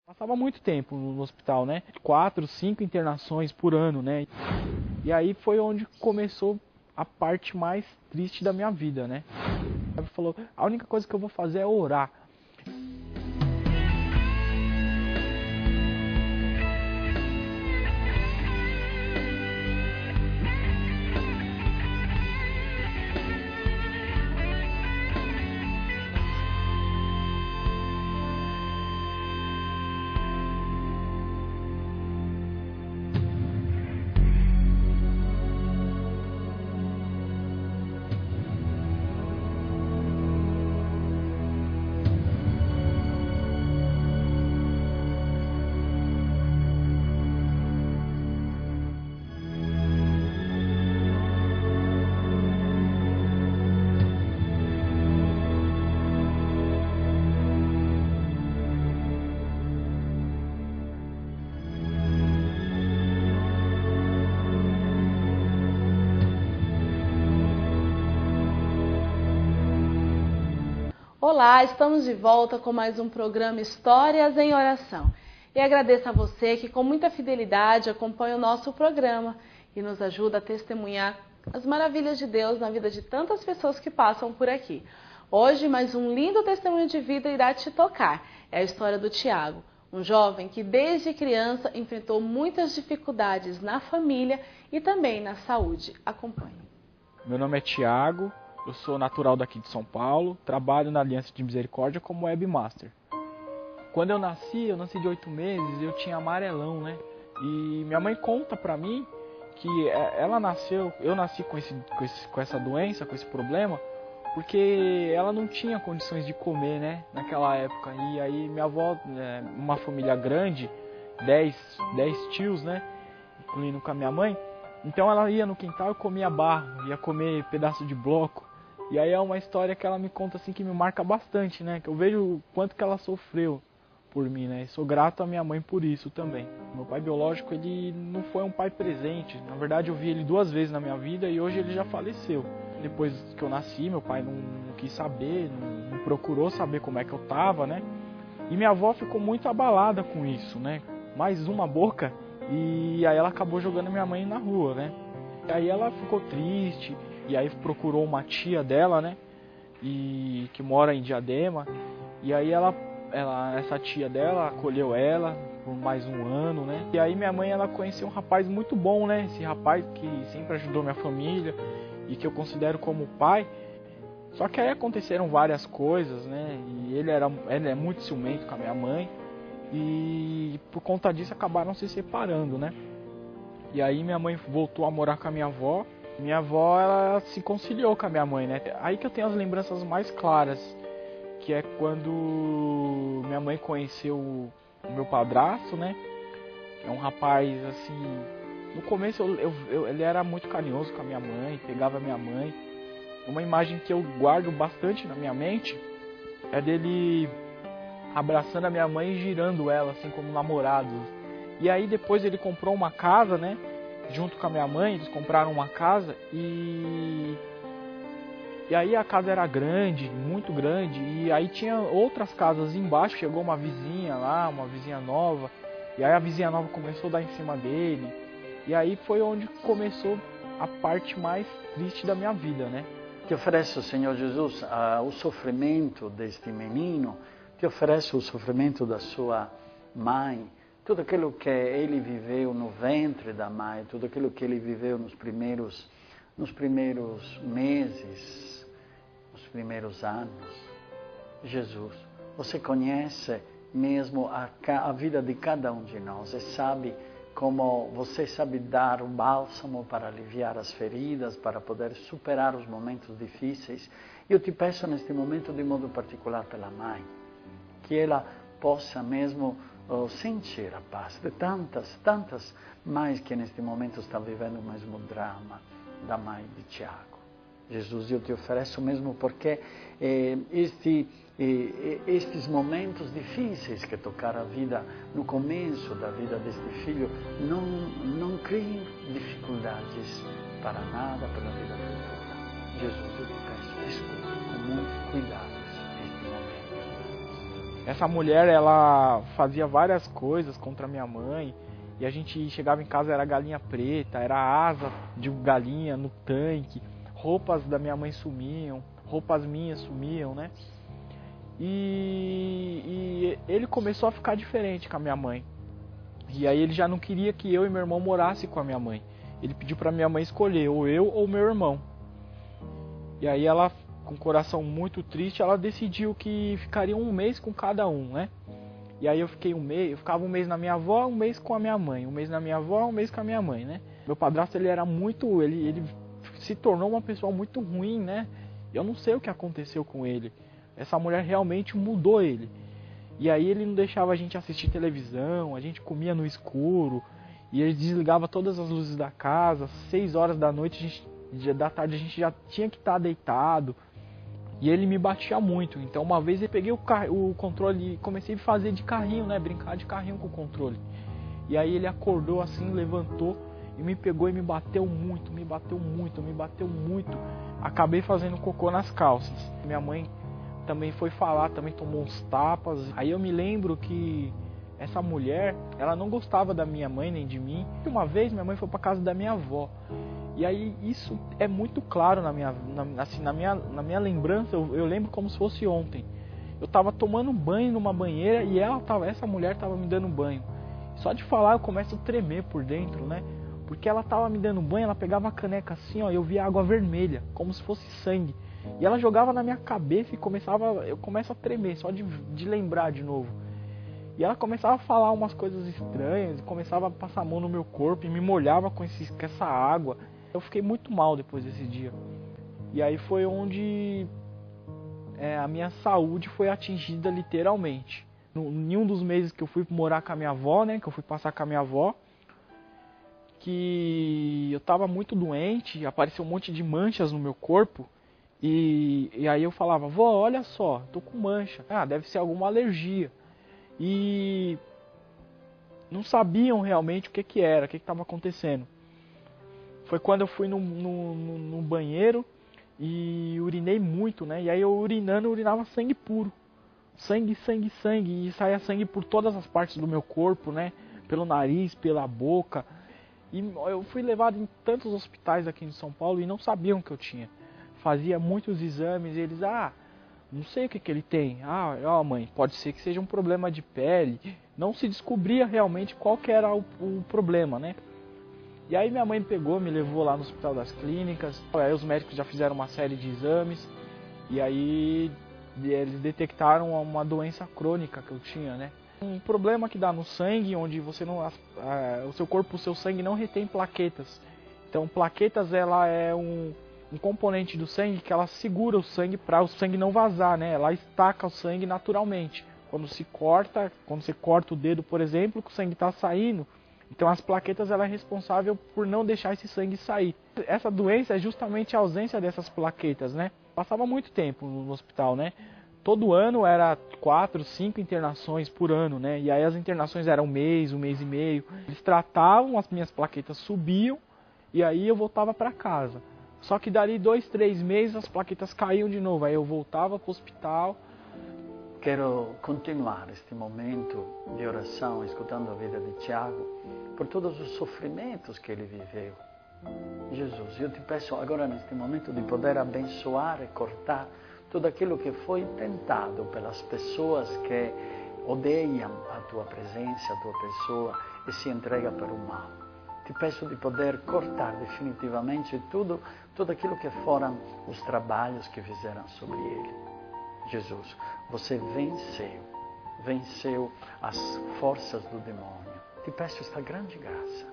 Passava muito tempo no hospital, né? 4, 5 internações por ano, né? E aí foi onde começou a parte mais triste da minha vida, né? Ele falou, a única coisa que eu vou fazer é orar. Olá, estamos de volta com mais um programa Histórias em Oração. E agradeço a você que com muita fidelidade acompanha o nosso programa e nos ajuda a testemunhar as maravilhas de Deus na vida de tantas pessoas que passam por aqui. Hoje, mais um lindo testemunho de vida irá te tocar. É a história do Tiago, um jovem que desde criança enfrentou muitas dificuldades na família e também na saúde. Acompanhe. Meu nome é Tiago. Eu sou natural daqui de São Paulo, trabalho na Aliança de Misericórdia como webmaster. Quando eu nasci de 8 meses, eu tinha amarelão, né? E minha mãe conta pra mim que eu nasci com essa doença, com esse problema, porque ela não tinha condições de comer, né? Naquela época. E aí minha avó, uma família grande, 10 tios, né? Incluindo com a minha mãe. Então ela ia no quintal e comia barro, ia comer pedaço de bloco. E aí é uma história que ela me conta assim que me marca bastante, né? Que eu vejo o quanto que ela sofreu por mim, né? E sou grato à minha mãe por isso também. Meu pai biológico, ele não foi um pai presente. Na verdade, eu vi ele 2 vezes na minha vida e hoje ele já faleceu. Depois que eu nasci, meu pai não quis saber, não procurou saber como é que eu tava, né? E minha avó ficou muito abalada com isso, né? Mais uma boca. E aí ela acabou jogando minha mãe na rua, né? E aí ela ficou triste, e aí procurou uma tia dela, né? E que mora em Diadema. E aí essa tia dela acolheu ela por mais um ano, né? E aí minha mãe, ela conheceu um rapaz muito bom, né? Esse rapaz que sempre ajudou minha família e que eu considero como pai. Só que aí aconteceram várias coisas, né? E ele é muito ciumento com a minha mãe. E por conta disso acabaram se separando, né? E aí minha mãe voltou a morar com a minha avó. Minha avó, ela se conciliou com a minha mãe, né? Aí que eu tenho as lembranças mais claras, que é quando minha mãe conheceu o meu padrasto, né? É um rapaz, assim... No começo ele era muito carinhoso com a minha mãe, pegava a minha mãe. Uma imagem que eu guardo bastante na minha mente é dele abraçando a minha mãe e girando ela, assim, como namorados. E aí depois ele comprou uma casa, né? Junto com a minha mãe, eles compraram uma casa e aí a casa era grande, muito grande, e aí tinha outras casas embaixo, chegou uma vizinha lá, uma vizinha nova, e aí a vizinha nova começou a dar em cima dele, e aí foi onde começou a parte mais triste da minha vida, né? Te ofereço, Senhor Jesus, o sofrimento deste menino, te ofereço o sofrimento da sua mãe, tudo aquilo que ele viveu no ventre da mãe, tudo aquilo que ele viveu nos primeiros meses, nos primeiros anos. Jesus, você conhece mesmo a vida de cada um de nós e sabe como você sabe dar o bálsamo para aliviar as feridas, para poder superar os momentos difíceis. Eu te peço neste momento de modo particular pela mãe, que ela possa mesmo sentir a paz de tantas mães que neste momento estão vivendo o mesmo drama da mãe de Tiago. Jesus, eu te ofereço mesmo porque estes momentos difíceis que tocaram a vida no começo da vida deste filho não criem dificuldades para nada pela vida futura. Jesus, eu te peço, desculpe com muito cuidado este momento. Essa mulher, ela fazia várias coisas contra minha mãe. E a gente chegava em casa, era galinha preta, era asa de galinha no tanque. Roupas da minha mãe sumiam, roupas minhas sumiam, né? E ele começou a ficar diferente com a minha mãe. E aí ele já não queria que eu e meu irmão morasse com a minha mãe. Ele pediu pra minha mãe escolher, ou eu ou meu irmão. E aí ela, com o coração muito triste, ela decidiu que ficaria um mês com cada um, né? E aí eu ficava um mês na minha avó, um mês com a minha mãe. Um mês na minha avó, um mês com a minha mãe, né? Meu padrasto, ele era muito... Ele se tornou uma pessoa muito ruim, né? Eu não sei o que aconteceu com ele. Essa mulher realmente mudou ele. E aí ele não deixava a gente assistir televisão, a gente comia no escuro. E ele desligava todas as luzes da casa. 6 horas da noite, da tarde, a gente já tinha que estar deitado. E ele me batia muito. Então uma vez eu peguei o controle e comecei a fazer de carrinho, né? Brincar de carrinho com o controle. E aí ele acordou assim, levantou e me pegou e me bateu muito, me bateu muito, me bateu muito. Acabei fazendo cocô nas calças. Minha mãe também foi falar, também tomou uns tapas. Aí eu me lembro que essa mulher, ela não gostava da minha mãe nem de mim. Uma vez minha mãe foi para casa da minha avó. E aí isso é muito claro na minha lembrança, eu lembro como se fosse ontem. Eu estava tomando banho numa banheira e essa mulher estava me dando banho. Só de falar eu começo a tremer por dentro, né? Porque ela estava me dando banho, ela pegava a caneca assim, ó, eu via água vermelha, como se fosse sangue. E ela jogava na minha cabeça e eu começo a tremer, só de lembrar de novo. E ela começava a falar umas coisas estranhas, começava a passar a mão no meu corpo e me molhava com essa água. Eu fiquei muito mal depois desse dia. E aí foi onde a minha saúde foi atingida literalmente. Em um dos meses que eu fui morar com a minha avó, né? Que eu fui passar com a minha avó. Que eu tava muito doente, apareceu um monte de manchas no meu corpo. E aí eu falava, vó, olha só, tô com mancha. Ah, deve ser alguma alergia. E não sabiam realmente o que era, o que estava acontecendo. Foi quando eu fui no banheiro e urinei muito, né? E aí eu urinava sangue puro. Sangue, sangue, sangue. E saía sangue por todas as partes do meu corpo, né? Pelo nariz, pela boca. E eu fui levado em tantos hospitais aqui em São Paulo e não sabiam o que eu tinha. Fazia muitos exames e eles, não sei o que ele tem. Mãe, pode ser que seja um problema de pele. Não se descobria realmente qual que era o problema, né? E aí minha mãe me levou lá no Hospital das Clínicas. Aí os médicos já fizeram uma série de exames. E aí eles detectaram uma doença crônica que eu tinha, né? Um problema que dá no sangue, onde você não, o seu corpo, o seu sangue não retém plaquetas. Então plaquetas, ela é um componente do sangue que ela segura o sangue para o sangue não vazar, né? Ela estaca o sangue naturalmente. Quando você corta o dedo, por exemplo, que o sangue está saindo, então as plaquetas, ela é responsável por não deixar esse sangue sair. Essa doença é justamente a ausência dessas plaquetas, né? Passava muito tempo no hospital, né? Todo ano era 4, 5 internações por ano, né? E aí as internações eram um mês e meio. Eles tratavam, as minhas plaquetas subiam e aí eu voltava para casa. Só que dali 2, 3 meses as plaquetas caíam de novo. Aí eu voltava para o hospital. Quero continuar este momento de oração, escutando a vida de Tiago, por todos os sofrimentos que ele viveu. Jesus, eu te peço agora neste momento de poder abençoar e cortar tudo aquilo que foi tentado pelas pessoas que odeiam a tua presença, a tua pessoa e se entregam para o mal. Te peço de poder cortar definitivamente tudo aquilo que foram os trabalhos que fizeram sobre ele. Jesus, você venceu as forças do demônio. Te peço esta grande graça.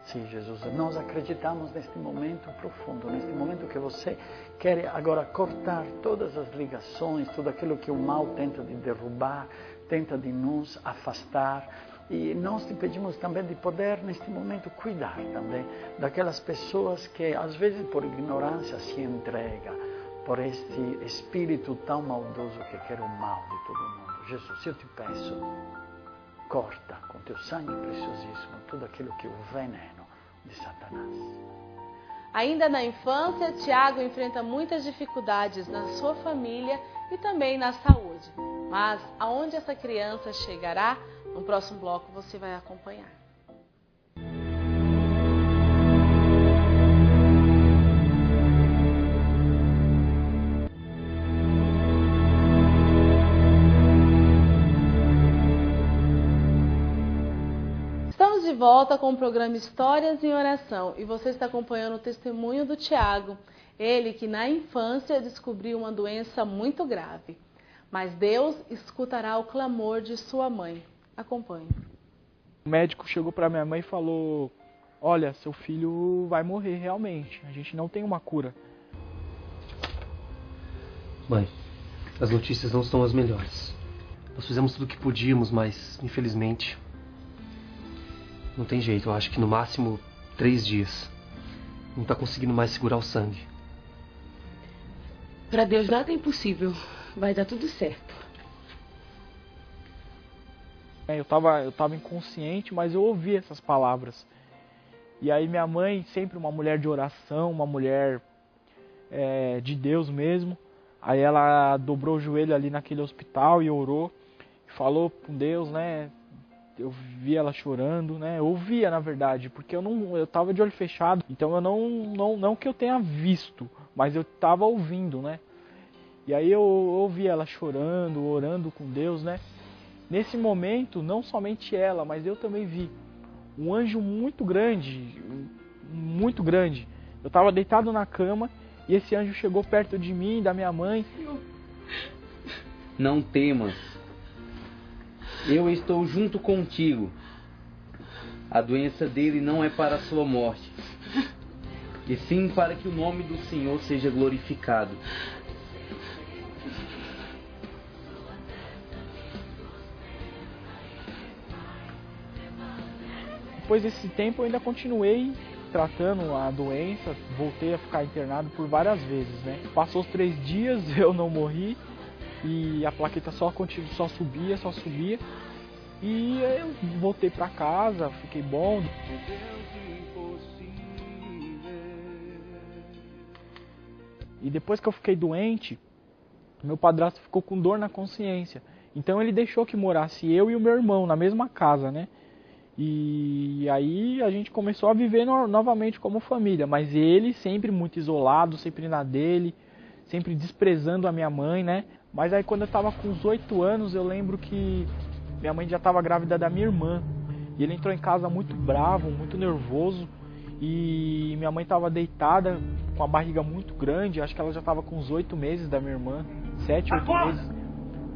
Sim, Jesus, nós acreditamos neste momento profundo, neste momento que você quer agora cortar todas as ligações, tudo aquilo que o mal tenta de derrubar, tenta de nos afastar. E nós te pedimos também de poder, neste momento, cuidar também daquelas pessoas que, às vezes, por ignorância, se entregam por este espírito tão maldoso que quer o mal de todo mundo. Jesus, eu te peço, corta com teu sangue preciosíssimo tudo aquilo que é o veneno de Satanás. Ainda na infância, Tiago enfrenta muitas dificuldades na sua família e também na saúde. Mas aonde essa criança chegará, no próximo bloco você vai acompanhar. Estamos de volta com o programa Histórias em Oração e você está acompanhando o testemunho do Tiago. Ele que na infância descobriu uma doença muito grave. Mas Deus escutará o clamor de sua mãe. Acompanhe. O médico chegou para minha mãe e falou: olha, seu filho vai morrer realmente. A gente não tem uma cura. Mãe, as notícias não são as melhores. Nós fizemos tudo o que podíamos, mas infelizmente não tem jeito. Eu acho que no máximo 3 dias. Não está conseguindo mais segurar o sangue. Para Deus nada é impossível. Vai dar tudo certo. Eu tava inconsciente, mas eu ouvi essas palavras. E aí minha mãe, sempre uma mulher de oração, uma mulher de Deus mesmo. Aí ela dobrou o joelho ali naquele hospital e orou. Falou com Deus, né? Eu vi ela chorando, né? Eu ouvia, na verdade, porque eu tava de olho fechado. Então eu não que eu tenha visto, mas eu tava ouvindo, né? E aí eu ouvi ela chorando, orando com Deus, né? Nesse momento, não somente ela, mas eu também vi um anjo muito grande, muito grande. Eu estava deitado na cama e esse anjo chegou perto de mim, da minha mãe. Não temas, eu estou junto contigo. A doença dele não é para a sua morte, e sim para que o nome do Senhor seja glorificado. Depois desse tempo eu ainda continuei tratando a doença, voltei a ficar internado por várias vezes, né? Passou os 3 dias, eu não morri e a plaqueta só subia. E eu voltei para casa, fiquei bom. E depois que eu fiquei doente, meu padrasto ficou com dor na consciência. Então ele deixou que morasse eu e o meu irmão na mesma casa, né? E aí a gente começou a viver novamente como família, mas ele sempre muito isolado, sempre na dele, sempre desprezando a minha mãe, né? Mas aí quando eu tava com uns 8 anos, eu lembro que minha mãe já estava grávida da minha irmã. E ele entrou em casa muito bravo, muito nervoso. E minha mãe estava deitada com a barriga muito grande, acho que ela já estava com uns 8 meses da minha irmã, 7, 8 meses.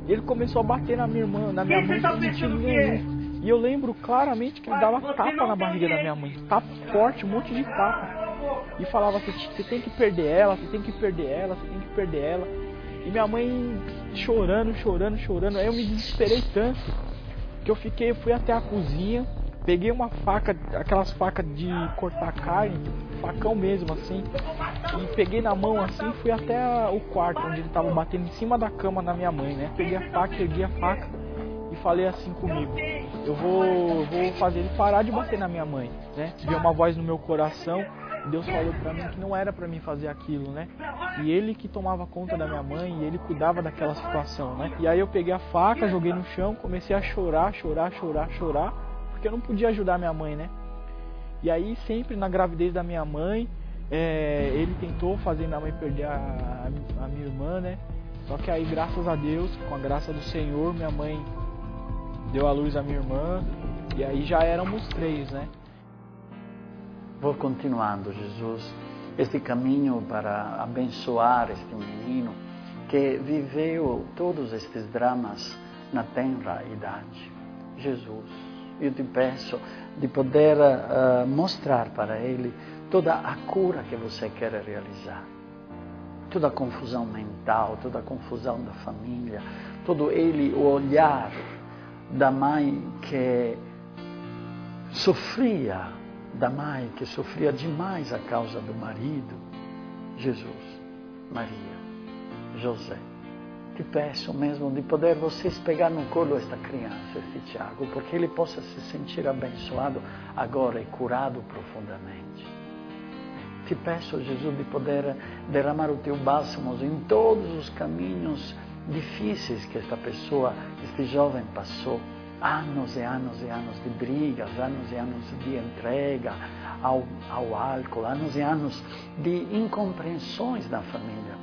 E ele começou a bater na minha irmã, na minha mãe, sem motivo nenhum. E eu lembro claramente que ele dava tapa na barriga da minha mãe, tapa forte, um monte de tapa. E falava assim: você tem que perder ela, você tem que perder ela, você tem que perder ela. E minha mãe chorando. Aí eu me desesperei tanto que eu fui até a cozinha, peguei uma faca, aquelas facas de cortar carne, facão mesmo assim, e peguei na mão assim, fui até o quarto onde ele estava batendo em cima da cama na minha mãe, né? Peguei a faca e falei assim comigo: eu vou fazer ele parar de bater na minha mãe, né? Veio uma voz no meu coração, Deus falou pra mim que não era pra mim fazer aquilo, né? E ele que tomava conta da minha mãe, e ele cuidava daquela situação, né? E aí eu peguei a faca, joguei no chão, comecei a chorar, porque eu não podia ajudar minha mãe, né? E aí sempre na gravidez da minha mãe, ele tentou fazer minha mãe perder a minha irmã, né? Só que aí, graças a Deus, com a graça do Senhor, minha mãe deu à luz a minha irmã, e aí já éramos 3, né? Vou continuando, Jesus, este caminho para abençoar este menino que viveu todos estes dramas na tenra idade. Jesus, eu te peço de poder mostrar para ele toda a cura que você quer realizar. Toda a confusão mental, toda a confusão da família, todo o olhar da mãe que sofria, demais a causa do marido. Jesus, Maria, José, te peço mesmo de poder vocês pegar no colo esta criança, este Tiago, porque ele possa se sentir abençoado agora e curado profundamente. Te peço, Jesus, de poder derramar o teu bálsamo em todos os caminhos difíceis que este jovem passou. Anos e anos e anos de brigas, anos e anos de entrega ao álcool, anos e anos de incompreensões na família.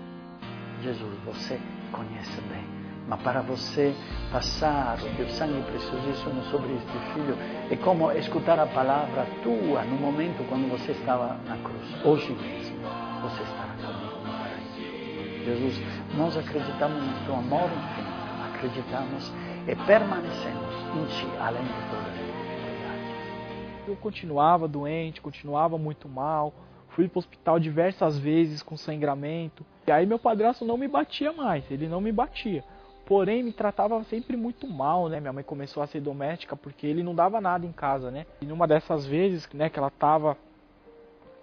Jesus, você conhece bem, mas para você passar o teu sangue preciosíssimo sobre este filho é como escutar a palavra tua no momento quando você estava na cruz. Hoje mesmo você estará comigo no paraíso. Jesus, nós acreditamos no teu amor infinito, acreditamos e permanecemos em Ti, além de toda a dificuldade. Eu continuava doente, continuava muito mal, fui para o hospital diversas vezes com sangramento. E aí meu padrasto não me batia mais, ele não me batia. Porém, me tratava sempre muito mal, né? Minha mãe começou a ser doméstica porque ele não dava nada em casa, né? E numa dessas vezes, né, que ela estava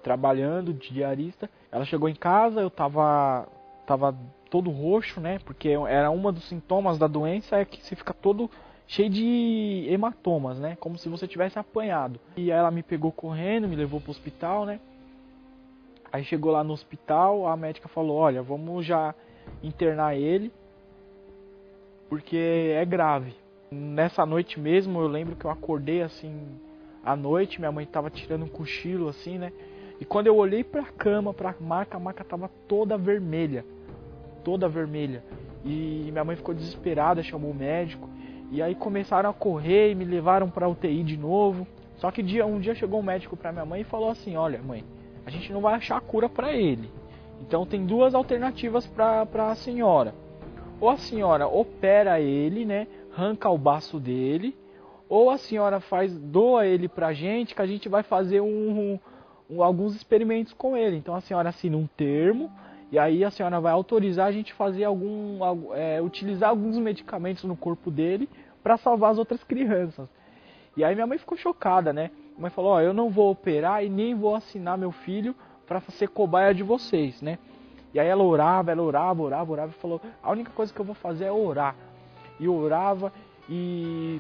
trabalhando de diarista, ela chegou em casa, eu tava todo roxo, né? Porque era um dos sintomas da doença, é que você fica todo cheio de hematomas, né? Como se você tivesse apanhado. E aí ela me pegou correndo, me levou para o hospital, né? Aí chegou lá no hospital, a médica falou, olha, vamos já internar ele, porque é grave. Nessa noite mesmo, eu lembro que eu acordei assim, à noite, minha mãe estava tirando um cochilo assim, né? E quando eu olhei para a cama, para a maca estava toda vermelha. E minha mãe ficou desesperada, chamou o médico. E aí começaram a correr e me levaram para UTI de novo. Só que um dia chegou um médico para minha mãe e falou assim, olha mãe, a gente não vai achar cura para ele. Então tem duas alternativas para a senhora. Ou a senhora opera ele, né, arranca o baço dele, ou a senhora doa ele pra gente, que a gente vai fazer alguns experimentos com ele. Então a senhora assina um termo, e aí a senhora vai autorizar a gente fazer utilizar alguns medicamentos no corpo dele para salvar as outras crianças. E aí minha mãe ficou chocada, né? A mãe falou, eu não vou operar e nem vou assinar meu filho para ser cobaia de vocês, né? E aí ela orava e falou, a única coisa que eu vou fazer é orar. E eu orava, e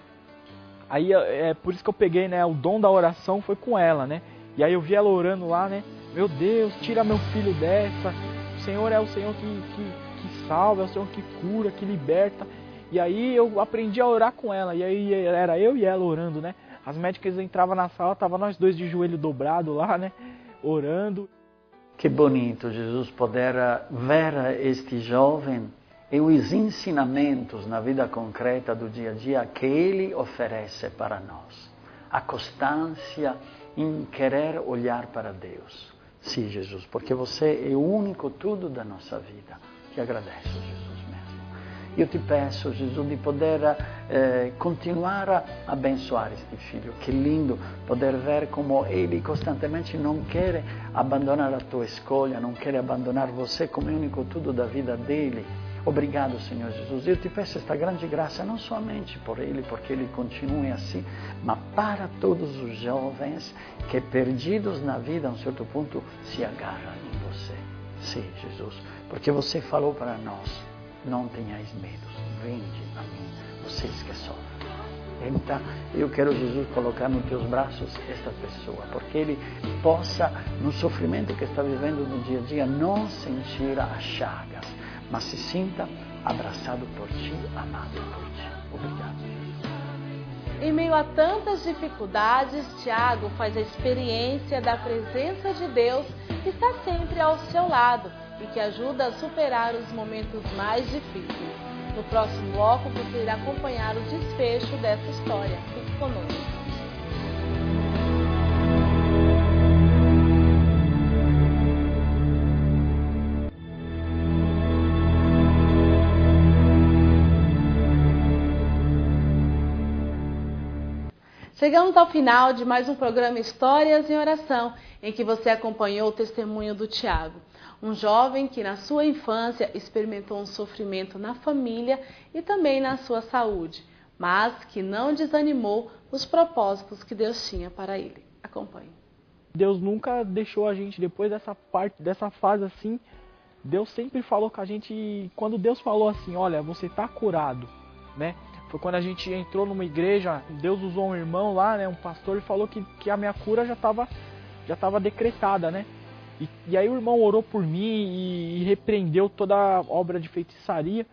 aí é por isso que eu peguei, né, o dom da oração foi com ela, né? E aí eu vi ela orando lá, né? Meu Deus, tira meu filho dessa. O Senhor é o Senhor que salva, é o Senhor que cura, que liberta. E aí eu aprendi a orar com ela. E aí era eu e ela orando, né? As médicas entravam na sala, tava nós dois de joelho dobrado lá, né? Orando. Que bonito, Jesus, poder ver este jovem e os ensinamentos na vida concreta do dia a dia que ele oferece para nós. A constância em querer olhar para Deus. Sim, Jesus, porque você é o único tudo da nossa vida. Te agradeço, Jesus mesmo. Eu te peço, Jesus, de poder continuar a abençoar este filho. Que lindo poder ver como ele constantemente não quer abandonar a tua escolha, não quer abandonar você como único tudo da vida dele. Obrigado, Senhor Jesus. Eu te peço esta grande graça, não somente por ele, porque ele continue assim, mas para todos os jovens que, perdidos na vida, a um certo ponto, se agarram em você. Sim, Jesus, porque você falou para nós, não tenhais medo, vinde a mim, vocês que sofrem. Então, eu quero, Jesus, colocar nos teus braços esta pessoa, porque ele possa, no sofrimento que está vivendo no dia a dia, não sentir as chagas, mas se sinta abraçado por ti, amado por ti. Obrigado, Jesus. Em meio a tantas dificuldades, Tiago faz a experiência da presença de Deus que está sempre ao seu lado e que ajuda a superar os momentos mais difíceis. No próximo bloco, você irá acompanhar o desfecho dessa história. Fique conosco. Chegamos ao final de mais um programa Histórias em Oração, em que você acompanhou o testemunho do Tiago, um jovem que na sua infância experimentou um sofrimento na família e também na sua saúde, mas que não desanimou os propósitos que Deus tinha para ele. Acompanhe. Deus nunca deixou a gente, depois dessa fase assim, Deus sempre falou com a gente, quando Deus falou assim, olha, você está curado, né? Foi quando a gente entrou numa igreja, Deus usou um irmão lá, né, um pastor, e falou que a minha cura já estava decretada, né? E aí o irmão orou por mim e repreendeu toda a obra de feitiçaria.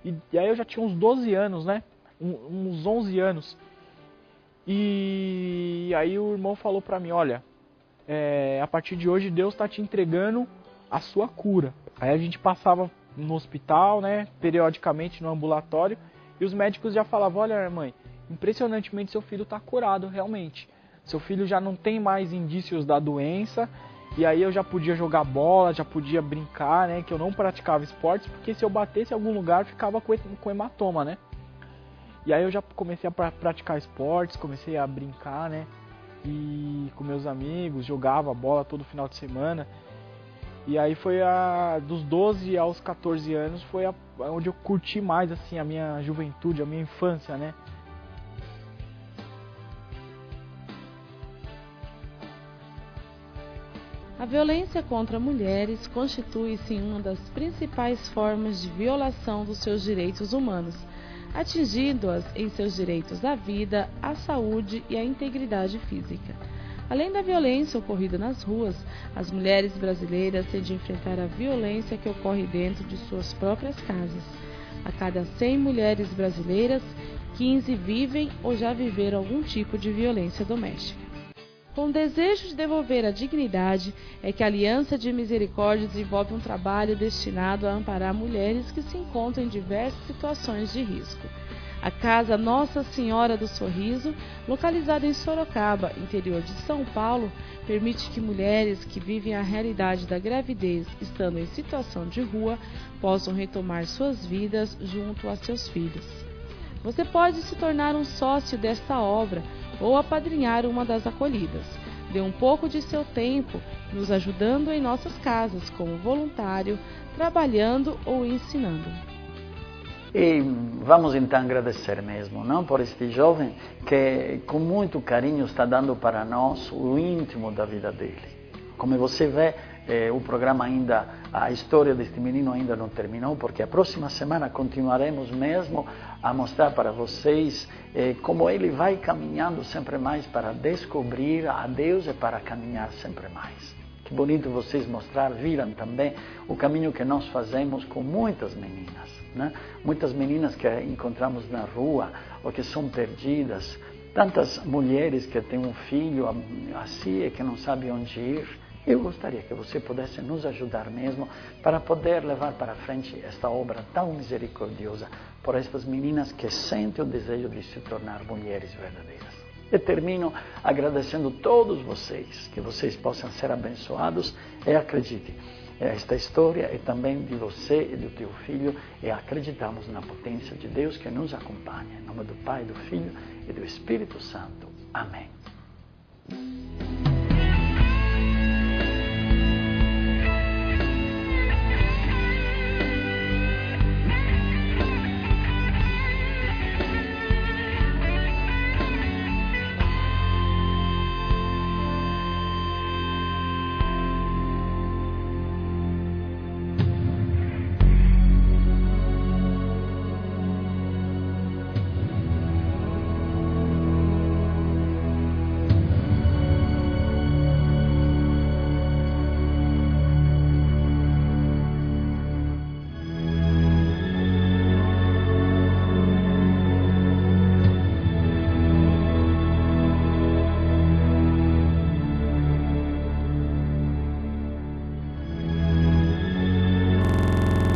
E aí eu já tinha uns 12 anos, né? Uns 11 anos. E aí o irmão falou pra mim, olha, a partir de hoje Deus está te entregando a sua cura. Aí a gente passava no hospital, né? Periodicamente no ambulatório. E os médicos já falavam, olha, mãe, impressionantemente seu filho está curado realmente. Seu filho já não tem mais indícios da doença. E aí eu já podia jogar bola, já podia brincar, né? Que eu não praticava esportes, porque se eu batesse em algum lugar, eu ficava com hematoma, né? E aí eu já comecei a praticar esportes, comecei a brincar, né? E com meus amigos, jogava bola todo final de semana. E aí foi dos 12 aos 14 anos, foi onde eu curti mais, assim, a minha juventude, a minha infância, né? A violência contra mulheres constitui-se uma das principais formas de violação dos seus direitos humanos, atingindo-as em seus direitos à vida, à saúde e à integridade física. Além da violência ocorrida nas ruas, as mulheres brasileiras têm de enfrentar a violência que ocorre dentro de suas próprias casas. A cada 100 mulheres brasileiras, 15 vivem ou já viveram algum tipo de violência doméstica. Com o desejo de devolver a dignidade, é que a Aliança de Misericórdia desenvolve um trabalho destinado a amparar mulheres que se encontram em diversas situações de risco. A Casa Nossa Senhora do Sorriso, localizada em Sorocaba, interior de São Paulo, permite que mulheres que vivem a realidade da gravidez, estando em situação de rua, possam retomar suas vidas junto a seus filhos. Você pode se tornar um sócio desta obra ou apadrinhar uma das acolhidas. Dê um pouco de seu tempo nos ajudando em nossas casas, como voluntário, trabalhando ou ensinando. E vamos então agradecer mesmo, não, por este jovem que com muito carinho está dando para nós o íntimo da vida dele. Como você vê, o programa ainda, a história deste menino ainda não terminou, porque a próxima semana continuaremos mesmo a mostrar para vocês como ele vai caminhando sempre mais para descobrir a Deus e para caminhar sempre mais. Que bonito vocês viram também o caminho que nós fazemos com muitas meninas, né? Muitas meninas que encontramos na rua ou que são perdidas, tantas mulheres que têm um filho assim e que não sabem onde ir. Eu gostaria que você pudesse nos ajudar mesmo para poder levar para frente esta obra tão misericordiosa por estas meninas que sentem o desejo de se tornar mulheres verdadeiras. E termino agradecendo todos vocês, que vocês possam ser abençoados e acredite, esta história é também de você e do teu filho e acreditamos na potência de Deus que nos acompanha. Em nome do Pai, do Filho e do Espírito Santo. Amém.